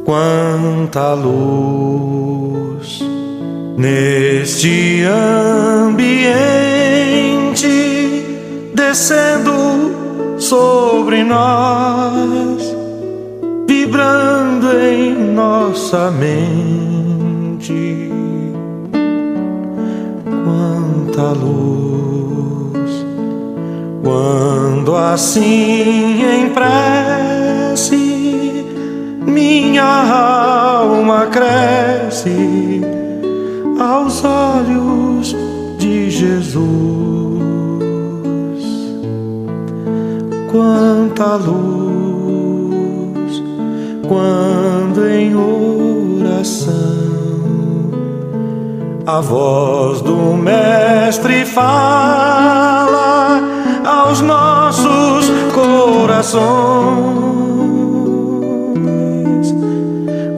quanta luz neste ambiente descendo sobre nós, vibrando em nossa mente. Quanta luz, quando assim em prece minha alma cresce aos olhos de Jesus. Quanta luz, quando em oração a voz do Mestre fala aos nossos corações.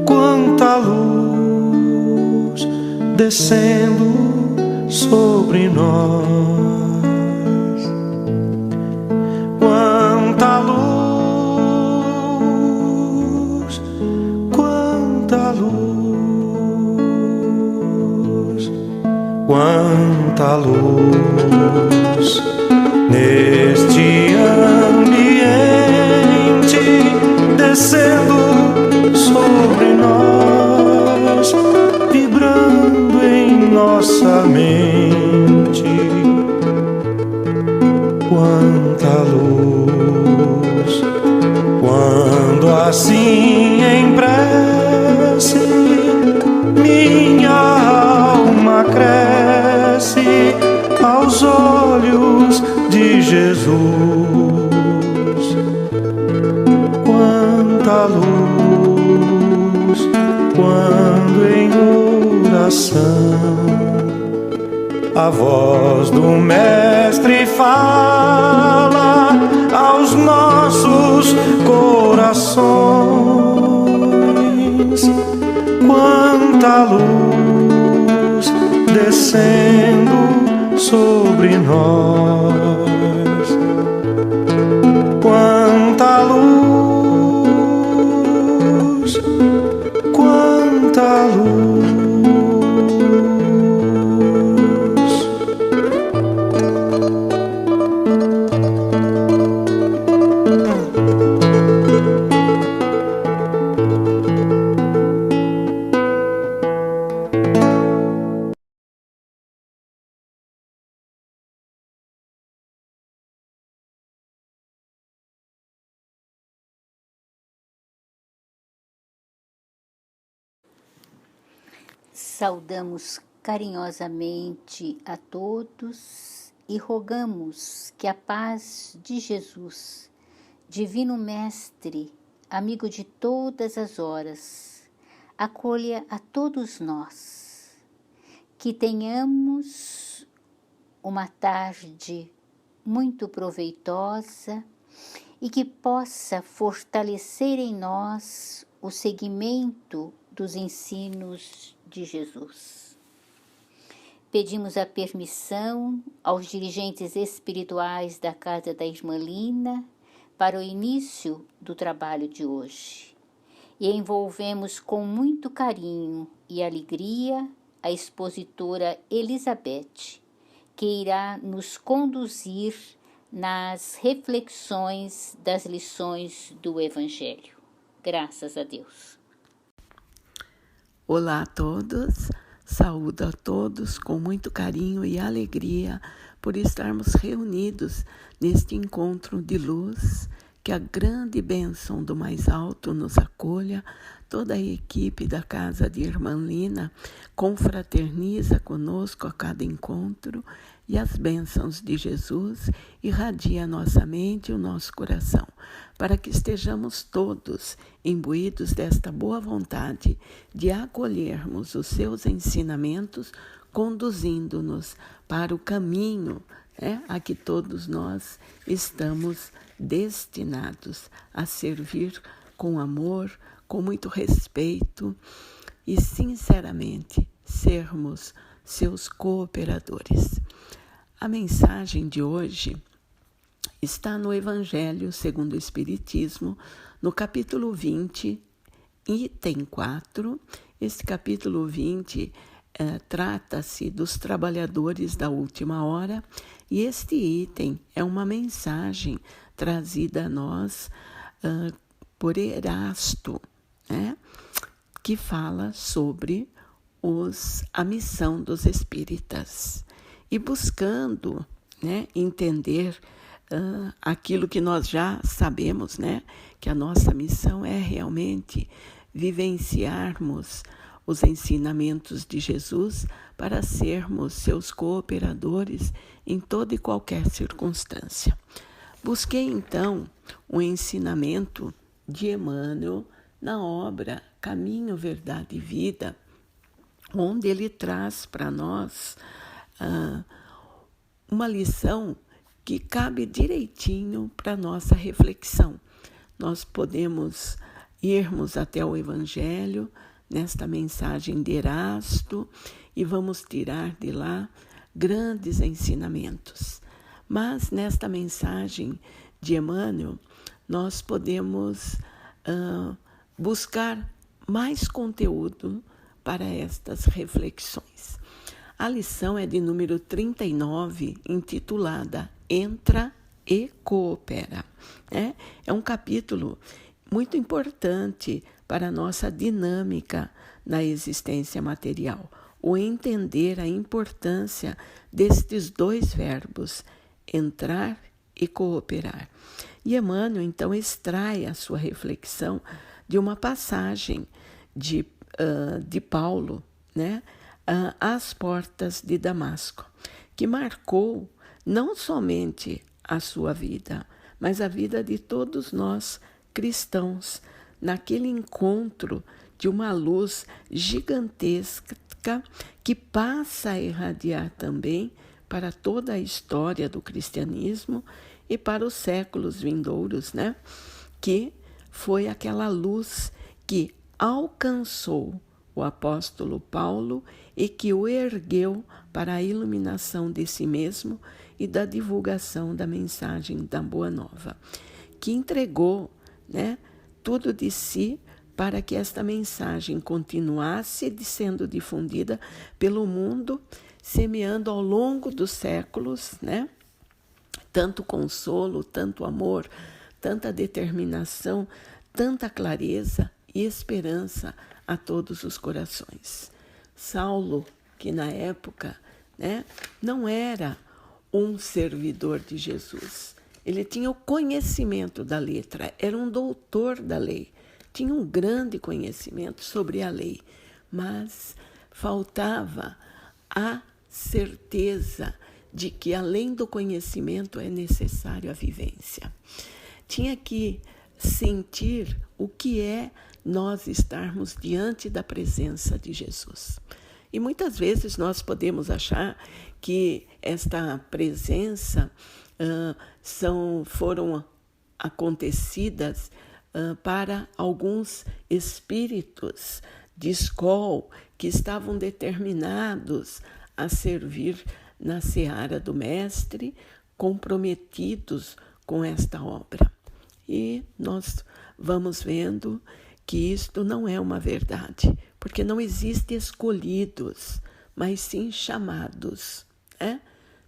Quanta luz descendo sobre nós. Quanta luz, quanta luz, quanta luz neste ambiente descendo sobre nós, vibrando em nossa mente. Quanta luz, quando assim em prece minha alma cresce aos olhos de Jesus. Quanta luz, quando em oração a voz do Mestre fala aos nossos corações. Quanta luz descendo sobre nós. Quanta luz, quanta luz. Saudamos carinhosamente a todos e rogamos que a paz de Jesus, Divino Mestre, amigo de todas as horas, acolha a todos nós. Que tenhamos uma tarde muito proveitosa e que possa fortalecer em nós o seguimento dos ensinos de Jesus. Pedimos a permissão aos dirigentes espirituais da Casa da Irmã Lina para o início do trabalho de hoje e envolvemos com muito carinho e alegria a expositora Elizabeth, que irá nos conduzir nas reflexões das lições do Evangelho. Graças a Deus. Olá a todos, saúdo a todos com muito carinho e alegria por estarmos reunidos neste encontro de luz, que a grande bênção do mais alto nos acolha. Toda a equipe da Casa de Irmã Lina confraterniza conosco a cada encontro e as bênçãos de Jesus irradia a nossa mente e o nosso coração, para que estejamos todos imbuídos desta boa vontade de acolhermos os seus ensinamentos, conduzindo-nos para o caminho a que todos nós estamos destinados a servir com amor, com muito respeito e, sinceramente, sermos seus cooperadores. A mensagem de hoje está no Evangelho segundo o Espiritismo, no capítulo 20, item 4. Este capítulo 20 trata-se dos trabalhadores da última hora, e este item é uma mensagem trazida a nós por Erasto, né, que fala sobre a missão dos espíritas. E buscando, né, entender aquilo que nós já sabemos, né, que a nossa missão é realmente vivenciarmos os ensinamentos de Jesus para sermos seus cooperadores em toda e qualquer circunstância. Busquei, então, o ensinamento de Emmanuel na obra Caminho, Verdade e Vida, onde ele traz para nós uma lição que cabe direitinho para a nossa reflexão. Nós podemos irmos até o Evangelho, nesta mensagem de Erasto, e vamos tirar de lá grandes ensinamentos. Mas nesta mensagem de Emmanuel, nós podemos buscar mais conteúdo para estas reflexões. A lição é de número 39, intitulada Entra e Coopera. É um capítulo muito importante para a nossa dinâmica na existência material, o entender a importância destes dois verbos, entrar e cooperar. E Emmanuel, então, extrai a sua reflexão de uma passagem de Paulo, né, às portas de Damasco, que marcou não somente a sua vida, mas a vida de todos nós cristãos, naquele encontro de uma luz gigantesca que passa a irradiar também para toda a história do cristianismo e para os séculos vindouros, né? Que foi aquela luz que alcançou o apóstolo Paulo e que o ergueu para a iluminação de si mesmo e da divulgação da mensagem da Boa Nova, que entregou, né, tudo de si para que esta mensagem continuasse sendo difundida pelo mundo, semeando ao longo dos séculos, né, tanto consolo, tanto amor, tanta determinação, tanta clareza e esperança a todos os corações. Saulo, que na época, né, não era um servidor de Jesus, ele tinha o conhecimento da letra, era um doutor da lei, tinha um grande conhecimento sobre a lei, mas faltava a certeza de que além do conhecimento é necessário a vivência. Tinha que sentir o que é nós estarmos diante da presença de Jesus. E muitas vezes nós podemos achar que esta presença foram acontecidas para alguns espíritos de escola que estavam determinados a servir na seara do Mestre, comprometidos com esta obra. E nós vamos vendo que isto não é uma verdade, porque não existe escolhidos, mas sim chamados.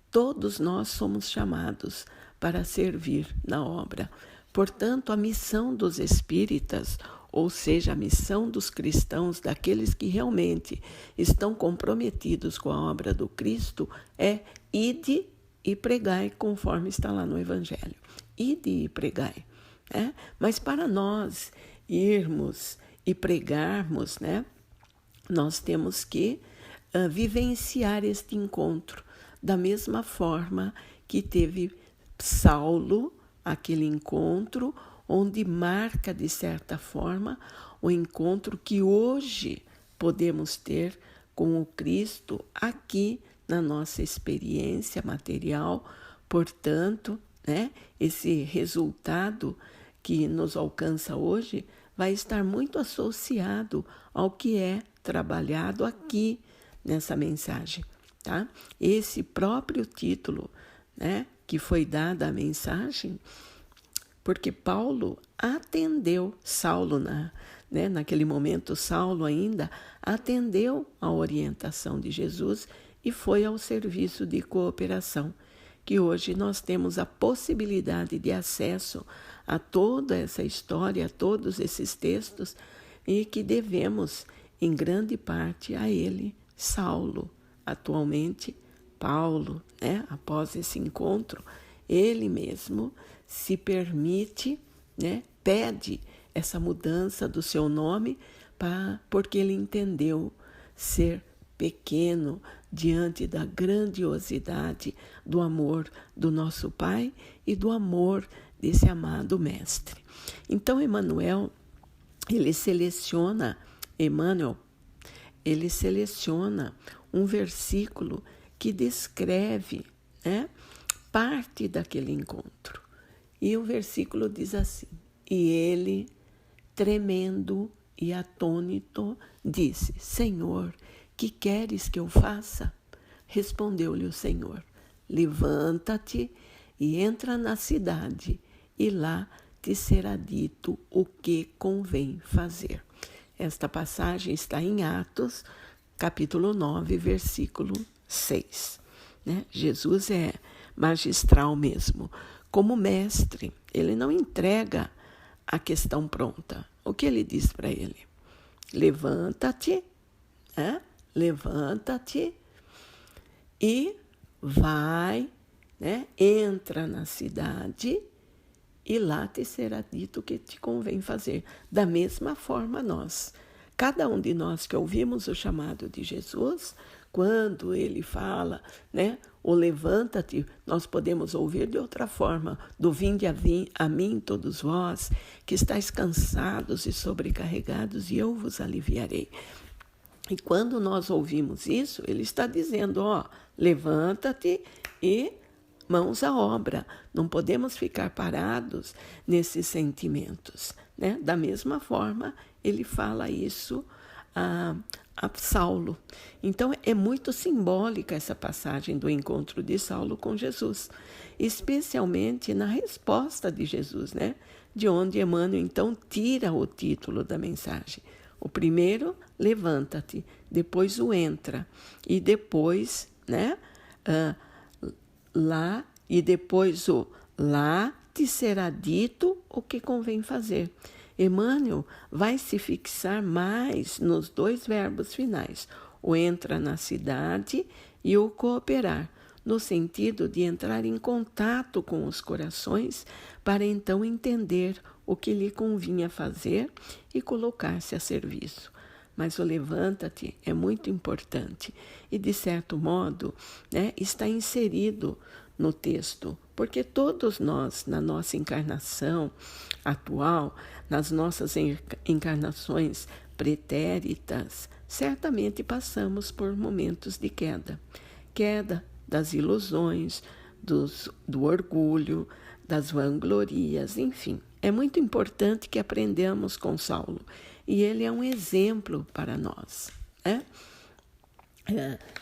Todos nós somos chamados para servir na obra. Portanto, a missão dos espíritas, ou seja, a missão dos cristãos, daqueles que realmente estão comprometidos com a obra do Cristo, é ide e pregai, conforme está lá no Evangelho. Ide e pregai. Mas para nós irmos e pregarmos, né, nós temos que vivenciar este encontro da mesma forma que teve Saulo, aquele encontro onde marca, de certa forma, o encontro que hoje podemos ter com o Cristo aqui na nossa experiência material. Portanto, né, esse resultado que nos alcança hoje vai estar muito associado ao que é trabalhado aqui nessa mensagem, tá? Esse próprio título, né, que foi dado à mensagem, porque Paulo atendeu Saulo né? Naquele momento, Saulo ainda atendeu a orientação de Jesus e foi ao serviço de cooperação, que hoje nós temos a possibilidade de acesso a toda essa história, a todos esses textos, e que devemos, em grande parte, a ele, Saulo. Atualmente, Paulo, né, após esse encontro, ele mesmo se permite, né, pede essa mudança do seu nome, porque ele entendeu ser pequeno diante da grandiosidade do amor do nosso Pai e do amor desse amado Mestre. Então, Emmanuel, ele seleciona um versículo que descreve, né, parte daquele encontro. E o versículo diz assim: e ele, tremendo e atônito, disse: Senhor, que queres que eu faça? Respondeu-lhe o Senhor: levanta-te e entra na cidade, e lá te será dito o que convém fazer. Esta passagem está em Atos, capítulo 9, versículo 6. Né? Jesus é magistral mesmo. Como mestre, ele não entrega a questão pronta. O que ele diz para ele? Levanta-te, levanta-te e vai, né? Entra na cidade e lá te será dito o que te convém fazer. Da mesma forma cada um de nós que ouvimos o chamado de Jesus, quando ele fala, né, o levanta-te, nós podemos ouvir de outra forma, do vinde a mim todos vós, que estáis cansados e sobrecarregados, e eu vos aliviarei. E quando nós ouvimos isso, ele está dizendo, levanta-te e mãos à obra. Não podemos ficar parados nesses sentimentos, né? Da mesma forma, ele fala isso a Saulo. Então, é muito simbólica essa passagem do encontro de Saulo com Jesus, especialmente na resposta de Jesus, né? De onde Emmanuel, então, tira o título da mensagem. O primeiro, levanta-te, depois o entra, e depois, né, lá, e depois o lá te será dito o que convém fazer. Emmanuel vai se fixar mais nos dois verbos finais, o entra na cidade e o cooperar, no sentido de entrar em contato com os corações para então entender o que lhe convinha fazer e colocar-se a serviço. Mas o levanta-te é muito importante e, de certo modo, né, está inserido no texto, porque todos nós, na nossa encarnação atual, nas nossas encarnações pretéritas, certamente passamos por momentos de queda. Queda das ilusões, do orgulho, das vanglorias, enfim. É muito importante que aprendamos com Saulo. E ele é um exemplo para nós.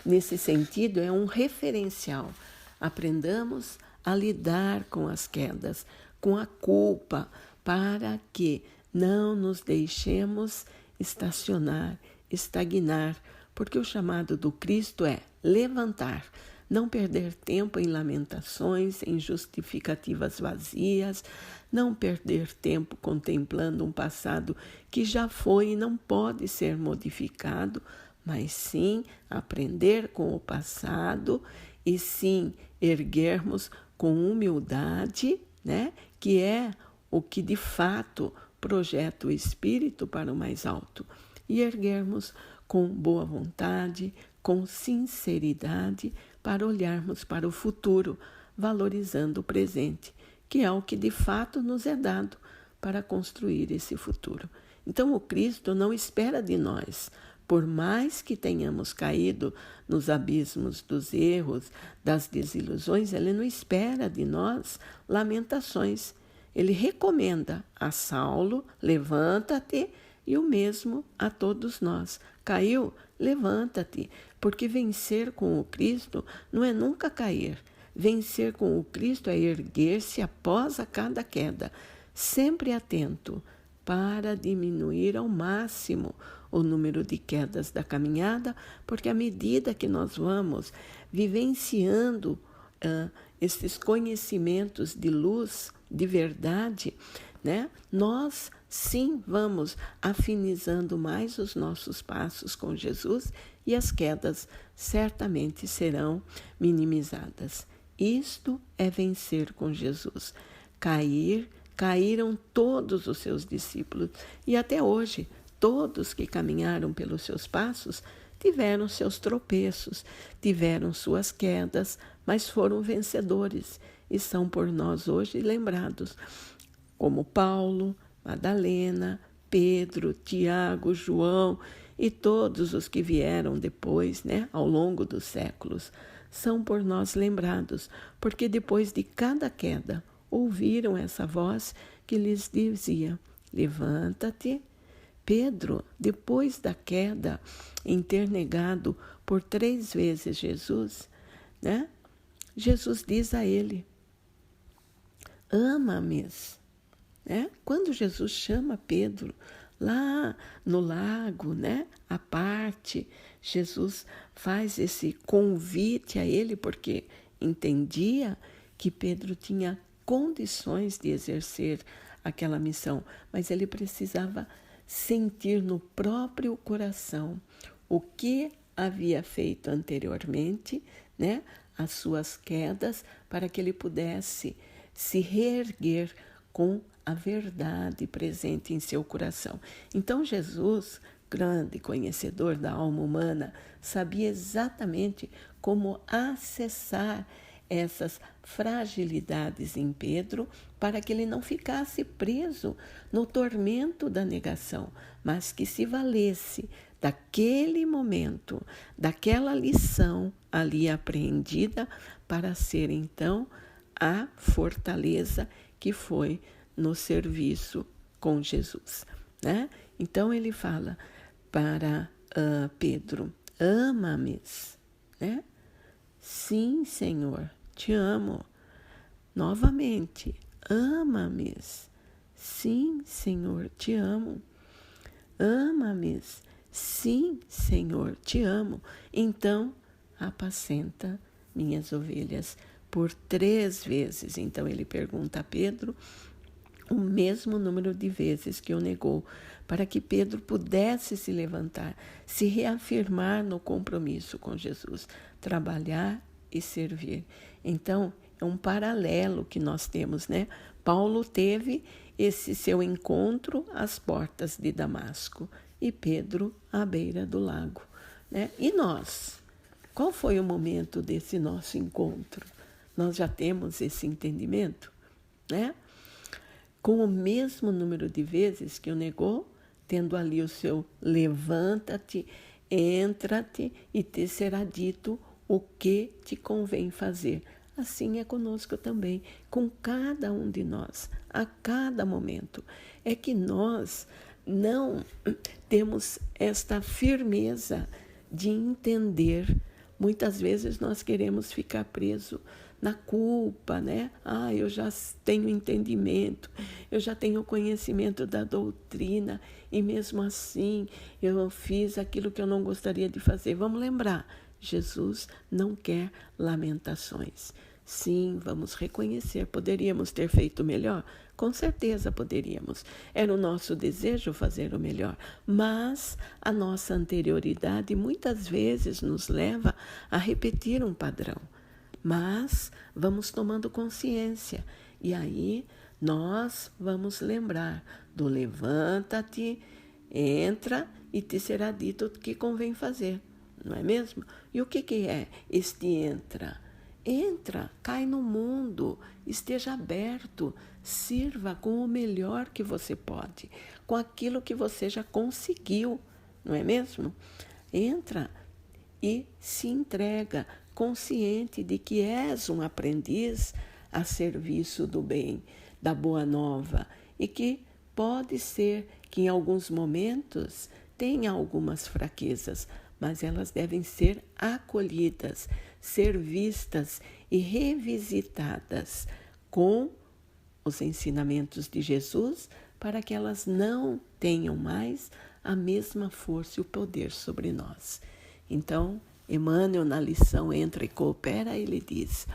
Nesse sentido, é um referencial. Aprendamos a lidar com as quedas, com a culpa, para que não nos deixemos estacionar, estagnar, porque o chamado do Cristo é levantar, não perder tempo em lamentações, em justificativas vazias, não perder tempo contemplando um passado que já foi e não pode ser modificado, mas sim aprender com o passado e sim erguermos com humildade, né, que é o que de fato projeta o espírito para o mais alto, e erguermos com boa vontade, com sinceridade, para olharmos para o futuro, valorizando o presente, que é o que de fato nos é dado para construir esse futuro. Então, o Cristo não espera de nós, por mais que tenhamos caído nos abismos dos erros, das desilusões, ele não espera de nós lamentações. Ele recomenda a Saulo, levanta-te, e o mesmo a todos nós. Caiu? Levanta-te, porque vencer com o Cristo não é nunca cair. Vencer com o Cristo é erguer-se após a cada queda, sempre atento, para diminuir ao máximo o número de quedas da caminhada, porque à medida que nós vamos vivenciando esses conhecimentos de luz, de verdade, né? Nós sim vamos afinizando mais os nossos passos com Jesus e as quedas certamente serão minimizadas. Isto é vencer com Jesus. Caíram todos os seus discípulos e até hoje todos que caminharam pelos seus passos tiveram seus tropeços, tiveram suas quedas, mas foram vencedores e são por nós hoje lembrados, como Paulo, Madalena, Pedro, Tiago, João e todos os que vieram depois, né, ao longo dos séculos, são por nós lembrados, porque depois de cada queda ouviram essa voz que lhes dizia: levanta-te. Pedro, depois da queda, em ter negado por 3 vezes Jesus, né? Jesus diz a ele: ama-me. Né? Quando Jesus chama Pedro lá no lago, né? À parte, Jesus faz esse convite a ele porque entendia que Pedro tinha condições de exercer aquela missão, mas ele precisava sentir no próprio coração o que havia feito anteriormente, né? As suas quedas, para que ele pudesse se reerguer com a verdade presente em seu coração. Então Jesus, grande conhecedor da alma humana, sabia exatamente como acessar essas fragilidades em Pedro para que ele não ficasse preso no tormento da negação, mas que se valesse daquele momento, daquela lição ali apreendida para ser então a fortaleza que foi no serviço com Jesus, né? Então ele fala para Pedro: ama-me, né? Sim, Senhor, te amo. Novamente, ama-me. Sim, Senhor, te amo. Ama-me. Sim, Senhor, te amo. Então, apacenta minhas ovelhas. Por 3 vezes. Então ele pergunta a Pedro o mesmo número de vezes que o negou, para que Pedro pudesse se levantar, se reafirmar no compromisso com Jesus, trabalhar e servir. Então, é um paralelo que nós temos, né? Paulo teve esse seu encontro às portas de Damasco e Pedro à beira do lago, né? E nós? Qual foi o momento desse nosso encontro? Nós já temos esse entendimento, né? Com o mesmo número de vezes que o negou, tendo ali o seu levanta-te, entra-te e te será dito o que te convém fazer. Assim é conosco também, com cada um de nós, a cada momento. É que nós não temos esta firmeza de entender. Muitas vezes nós queremos ficar preso na culpa, né? Eu já tenho entendimento, eu já tenho conhecimento da doutrina e mesmo assim eu fiz aquilo que eu não gostaria de fazer. Vamos lembrar, Jesus não quer lamentações. Sim, vamos reconhecer, poderíamos ter feito melhor? Com certeza poderíamos. Era o nosso desejo fazer o melhor, mas a nossa anterioridade muitas vezes nos leva a repetir um padrão. Mas vamos tomando consciência e aí nós vamos lembrar do levanta-te, entra e te será dito o que convém fazer, não é mesmo? E o que é este entra? Entra, cai no mundo, esteja aberto, sirva com o melhor que você pode, com aquilo que você já conseguiu, não é mesmo? Entra e se entrega, consciente de que és um aprendiz a serviço do bem, da boa nova, e que pode ser que em alguns momentos tenha algumas fraquezas, mas elas devem ser acolhidas, ser vistas e revisitadas com os ensinamentos de Jesus para que elas não tenham mais a mesma força e o poder sobre nós. Então, Emmanuel, na lição Entra e Coopera, ele diz: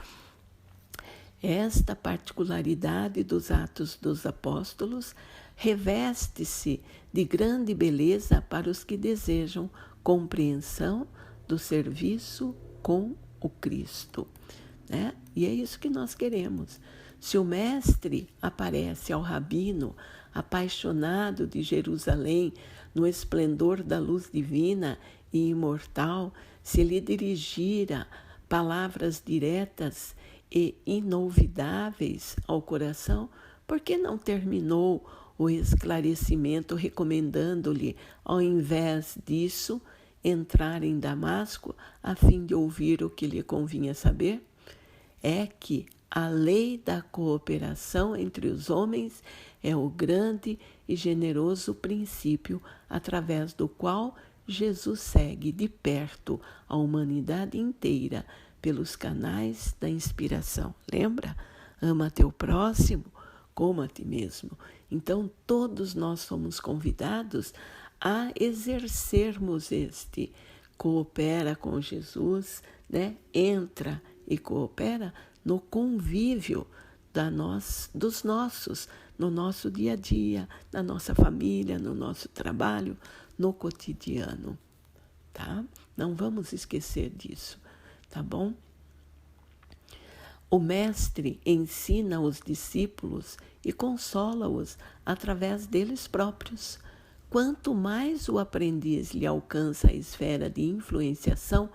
esta particularidade dos Atos dos Apóstolos reveste-se de grande beleza para os que desejam compreensão do serviço com o Cristo, né? E é isso que nós queremos. Se o mestre aparece ao rabino, apaixonado de Jerusalém, no esplendor da luz divina e imortal, se lhe dirigira palavras diretas e inolvidáveis ao coração, por que não terminou o esclarecimento recomendando-lhe, ao invés disso, entrar em Damasco a fim de ouvir o que lhe convinha saber? É que a lei da cooperação entre os homens é o grande e generoso princípio através do qual Jesus segue de perto a humanidade inteira pelos canais da inspiração. Lembra? Ama teu próximo como a ti mesmo. Então, todos nós somos convidados a exercermos este coopera com Jesus, né? Entra e coopera no convívio dos nossos, no nosso dia a dia, na nossa família, no nosso trabalho, no cotidiano, tá? Não vamos esquecer disso, tá bom? O mestre ensina os discípulos e consola-os através deles próprios. Quanto mais o aprendiz lhe alcança a esfera de influenciação,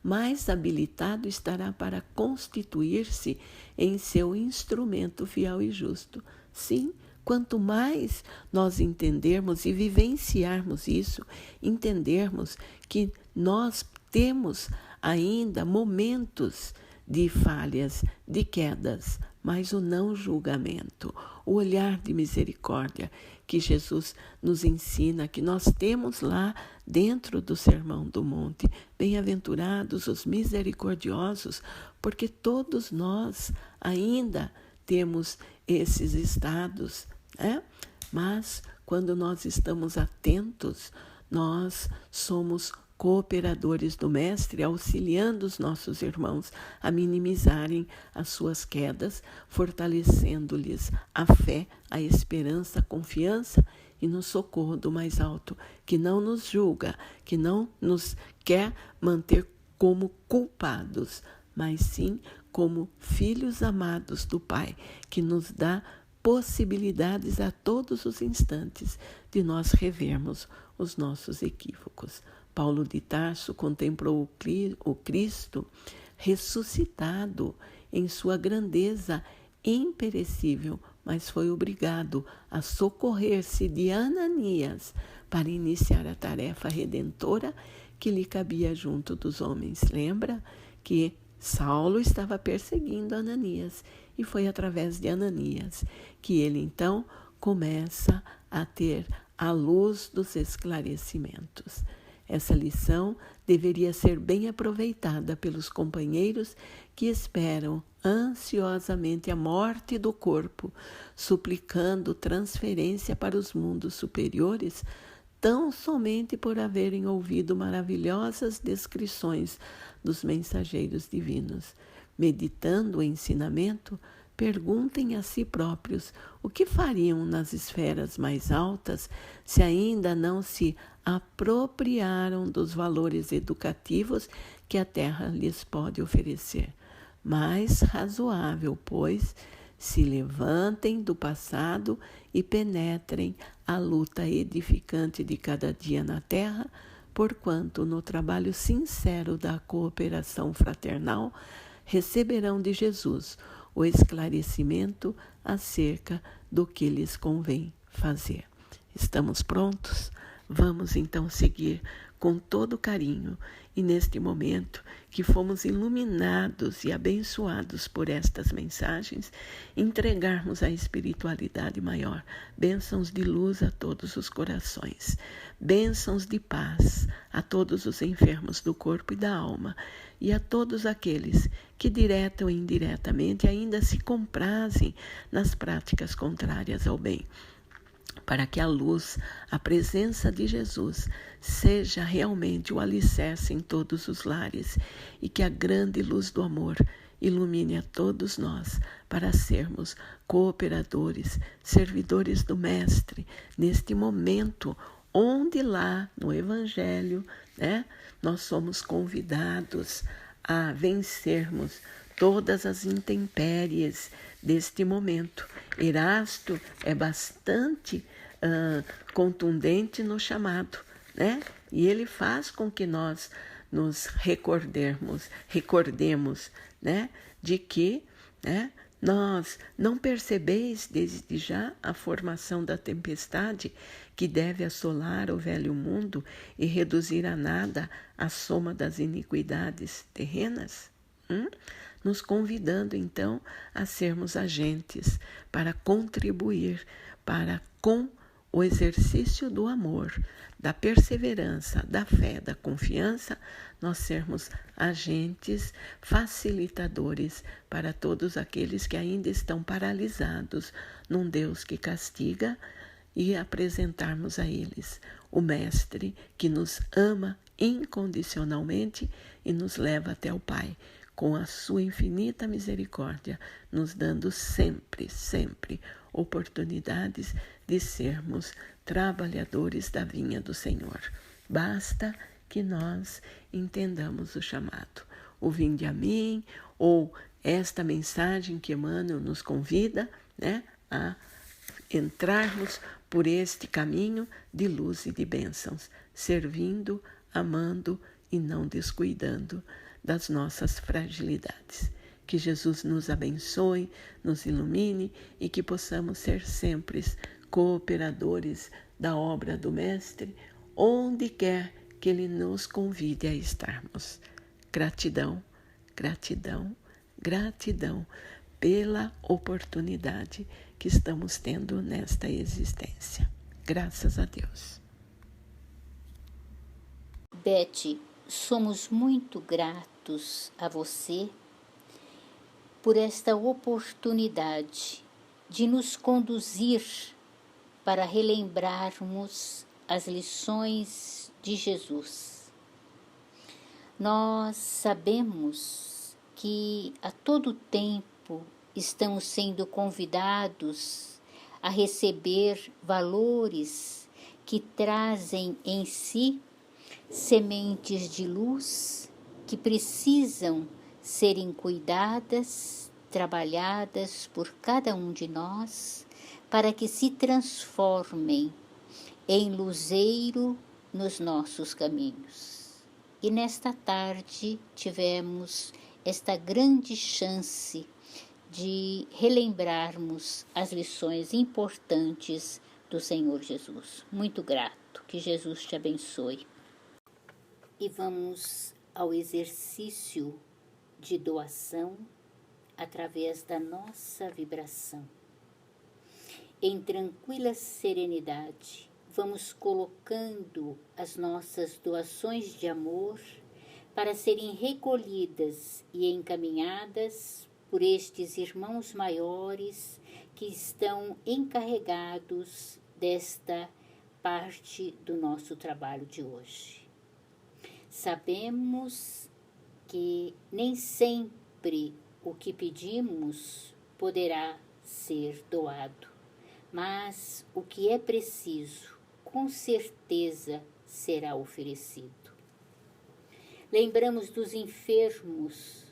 mais habilitado estará para constituir-se em seu instrumento fiel e justo. Sim, quanto mais nós entendermos e vivenciarmos isso, entendermos que nós temos ainda momentos de falhas, de quedas, mas o não julgamento, o olhar de misericórdia que Jesus nos ensina, que nós temos lá dentro do Sermão do Monte. Bem-aventurados os misericordiosos, porque todos nós ainda temos esses estados, né? Mas quando nós estamos atentos, nós somos cooperadores do Mestre, auxiliando os nossos irmãos a minimizarem as suas quedas, fortalecendo-lhes a fé, a esperança, a confiança e no socorro do mais alto, que não nos julga, que não nos quer manter como culpados, mas sim como filhos amados do Pai, que nos dá possibilidades a todos os instantes de nós revermos os nossos equívocos. Paulo de Tarso contemplou o Cristo ressuscitado em sua grandeza imperecível, mas foi obrigado a socorrer-se de Ananias para iniciar a tarefa redentora que lhe cabia junto dos homens. Lembra que Saulo estava perseguindo Ananias e foi através de Ananias que ele então começa a ter a luz dos esclarecimentos. Essa lição deveria ser bem aproveitada pelos companheiros que esperam ansiosamente a morte do corpo, suplicando transferência para os mundos superiores, tão somente por haverem ouvido maravilhosas descrições dos mensageiros divinos. Meditando o ensinamento, perguntem a si próprios o que fariam nas esferas mais altas se ainda não se apropriaram dos valores educativos que a Terra lhes pode oferecer. Mais razoável, pois, se levantem do passado e penetrem a luta edificante de cada dia na Terra, porquanto no trabalho sincero da cooperação fraternal receberão de Jesus o esclarecimento acerca do que lhes convém fazer. Estamos prontos? Vamos então seguir com todo carinho e neste momento que fomos iluminados e abençoados por estas mensagens, entregarmos à espiritualidade maior bênçãos de luz a todos os corações, bênçãos de paz a todos os enfermos do corpo e da alma e a todos aqueles que direta ou indiretamente ainda se comprazem nas práticas contrárias ao bem. para que a luz, a presença de Jesus, seja realmente o alicerce em todos os lares e que a grande luz do amor ilumine a todos nós para sermos cooperadores, servidores do Mestre, neste momento onde lá no Evangelho, nós somos convidados a vencermos todas as intempéries deste momento. Erasto é bastante contundente no chamado, e ele faz com que nós nos recordemos, de que nós não percebeis desde já a formação da tempestade que deve assolar o velho mundo e reduzir a nada a soma das iniquidades terrenas? Nos convidando então a sermos agentes para contribuir para com o exercício do amor, da perseverança, da fé, da confiança, nós sermos agentes facilitadores para todos aqueles que ainda estão paralisados num Deus que castiga e apresentarmos a eles o Mestre que nos ama incondicionalmente e nos leva até o Pai, com a sua infinita misericórdia, nos dando sempre, sempre oportunidades de sermos trabalhadores da vinha do Senhor. Basta que nós entendamos o chamado. O vinde a mim, ou esta mensagem que Emmanuel nos convida, a entrarmos por este caminho de luz e de bênçãos, servindo, amando e não descuidando das nossas fragilidades. Que Jesus nos abençoe, nos ilumine e que possamos ser sempre cooperadores da obra do Mestre, onde quer que Ele nos convide a estarmos. Gratidão, gratidão, gratidão pela oportunidade que estamos tendo nesta existência. Graças a Deus. Beth, somos muito gratos a você por esta oportunidade de nos conduzir para relembrarmos as lições de Jesus. Nós sabemos que a todo tempo estamos sendo convidados a receber valores que trazem em si sementes de luz que precisam serem cuidadas, trabalhadas por cada um de nós, para que se transformem em luzeiro nos nossos caminhos. E nesta tarde tivemos esta grande chance de relembrarmos as lições importantes do Senhor Jesus. Muito grato, que Jesus te abençoe. E vamos ao exercício de doação através da nossa vibração. Em tranquila serenidade, vamos colocando as nossas doações de amor para serem recolhidas e encaminhadas por estes irmãos maiores que estão encarregados desta parte do nosso trabalho de hoje. Sabemos que nem sempre o que pedimos poderá ser doado, mas o que é preciso, com certeza, será oferecido. Lembramos dos enfermos.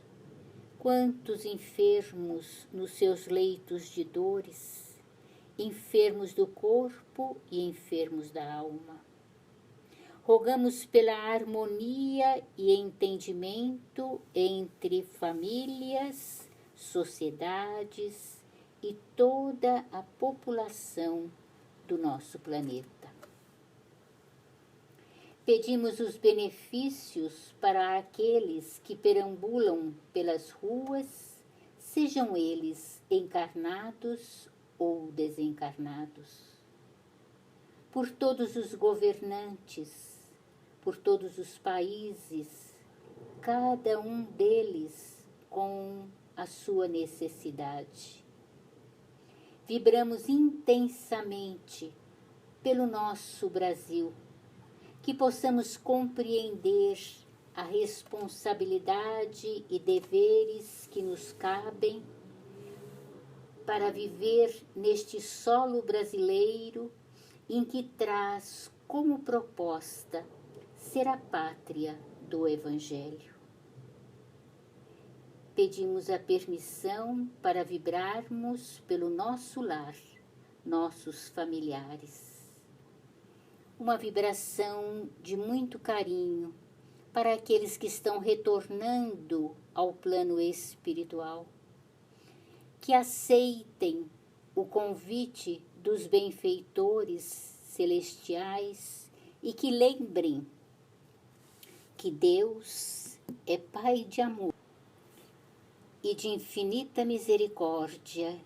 Quantos enfermos nos seus leitos de dores, enfermos do corpo e enfermos da alma. Rogamos pela harmonia e entendimento entre famílias, sociedades e toda a população do nosso planeta. Pedimos os benefícios para aqueles que perambulam pelas ruas, sejam eles encarnados ou desencarnados. Por todos os governantes, por todos os países, cada um deles com a sua necessidade. Vibramos intensamente pelo nosso Brasil, que possamos compreender a responsabilidade e deveres que nos cabem para viver neste solo brasileiro em que traz como proposta ser a pátria do Evangelho. Pedimos a permissão para vibrarmos pelo nosso lar, nossos familiares. Uma vibração de muito carinho para aqueles que estão retornando ao plano espiritual, que aceitem o convite dos benfeitores celestiais e que lembrem que Deus é Pai de amor e de infinita misericórdia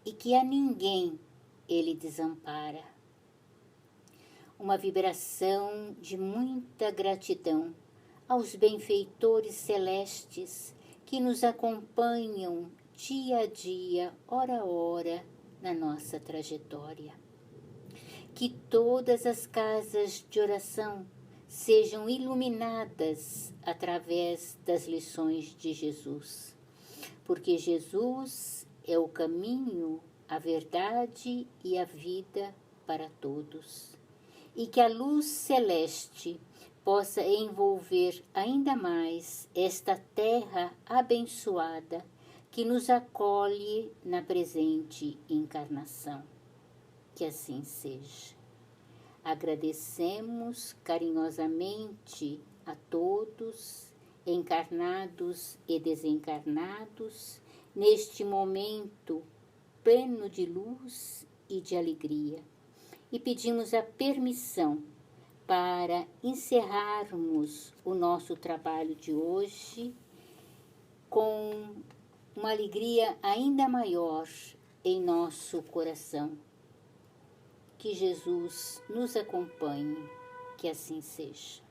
e que a ninguém Ele desampara. Uma vibração de muita gratidão aos benfeitores celestes que nos acompanham dia a dia, hora a hora, na nossa trajetória. Que todas as casas de oração sejam iluminadas através das lições de Jesus, porque Jesus é o caminho, a verdade e a vida para todos. E que a luz celeste possa envolver ainda mais esta terra abençoada que nos acolhe na presente encarnação. Que assim seja. Agradecemos carinhosamente a todos, encarnados e desencarnados, neste momento pleno de luz e de alegria. E pedimos a permissão para encerrarmos o nosso trabalho de hoje com uma alegria ainda maior em nosso coração. Que Jesus nos acompanhe, que assim seja.